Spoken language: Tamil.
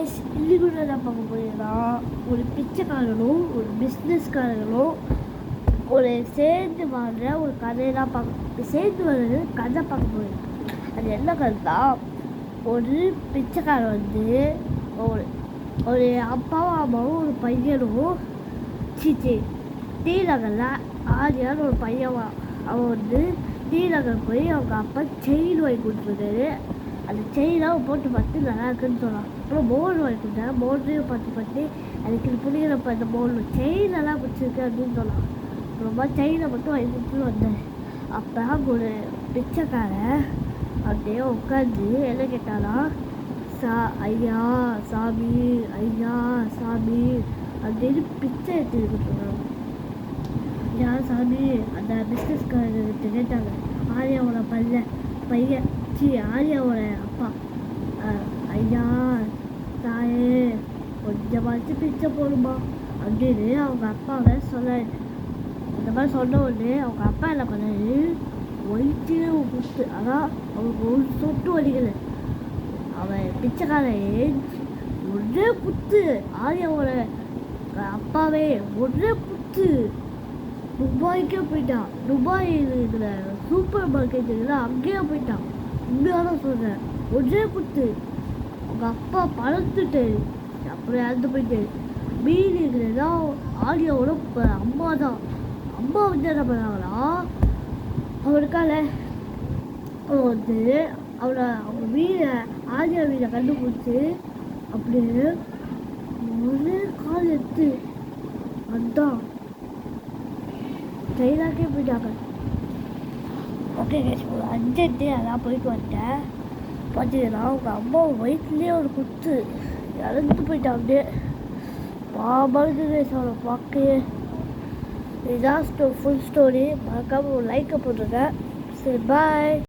இன்னைக்கு என்ன பார்க்க போறீங்கன்னா, ஒரு பிச்சைக்காரனும் ஒரு பிஸ்னஸ்காரனும் சேர்ந்து வாழ்ற ஒரு கதையை தான் சேர்ந்து வர்றது கதை பார்க்க போறீங்க. அது என்ன கதைன்னா, ஒரு பிச்சைக்காரன் ஒரு ஒரு அப்பாவும் அம்மாவும் ஒரு பையனும் ஸ்ரீநகரில் ஆரியான்னு ஒரு பையன் அவன் ஸ்ரீநகர் போய் அவங்க அப்பா செயின் வாங்கி கொடுத்துருக்காரு. அந்த செயினாக போட்டு பார்த்து நல்லா இருக்குன்னு சொல்லலாம். அப்புறம் மோர் வாங்கி கொடுத்தாரு. மோர்லையும் பார்த்து எனக்கு இது புரிகிறப்ப அந்த மோரில் செயின் நல்லா பிடிச்சிருக்கு அப்படின்னு சொல்லலாம். அப்புறமா செயினை மட்டும் வாங்கி கொடுத்துட்டு வந்தேன். அப்போ அங்கே ஒரு பிச்சைக்காரன் அப்படியே உட்காந்து என்ன கேட்டானா, ஐயா சாமி ஐயா சாமி அப்படின்னு பிச்சை எடுத்துக்கிட்டு இருக்காங்க. ஐயா சாமி அந்த பிஸ்னஸ்காரர்கிட்ட கேட்டாங்க. ஆரியாவோட பையன் ஆரியாவோட அப்பா, ஐயா தாயே கொஞ்சமாச்சும் பிச்சை போடுமா அப்படின்னு அவங்க அப்பாவை சொன்னாரு. அந்த மாதிரி சொன்ன உடனே அவங்க அப்பா என்ன பண்ணாரு, ஒயிட்டிலே குத்து, அதான் அவனுக்கு ஒரு சொட்டு வலிக்கலை. அவன் பிச்சைக்காரன் ஒரே குத்து, ஆரியாவோட அப்பாவே ஒரே குத்து துபாய்க்கே போயிட்டான். துபாய் இருக்கிற சூப்பர் மார்க்கெட் இருக்குல்ல, அங்கேயே போயிட்டான். உண்மையாக சொல்கிறேன், ஒரே குத்து. அவங்க அப்பா பழத்துட்டாரு, அப்புறம் இறந்து போயிட்டாரு. மீன் இருக்கிறதா ஆரியாவோட அம்மா தான். அம்மா என்ன பண்ணாங்களா, அவனுக்கால அவங்க வீடை ஆரியா வீடை கண்டுபிடிச்சி அப்படியே ஒரே கால் எடுத்து அதான் ட்ரெயினாக்கே போயிட்டாங்க. ஓகே கேஸ், ஒரு அர்ஜென்ட்டு அதான் போயிட்டு வந்துட்டேன். பார்த்தீங்கன்னா அவங்க அம்மா வயிற்றுலேயே ஒரு குத்து இறந்து போயிட்டான். அப்படியே பாபாவுக்கு கேஸ் அவனை பார்க்கவே. இதுதான் ஃபுல் ஸ்டோரி. மறக்காமல் ஒரு லைக்கை போட்டுருக்கேன். சரி, பாய்.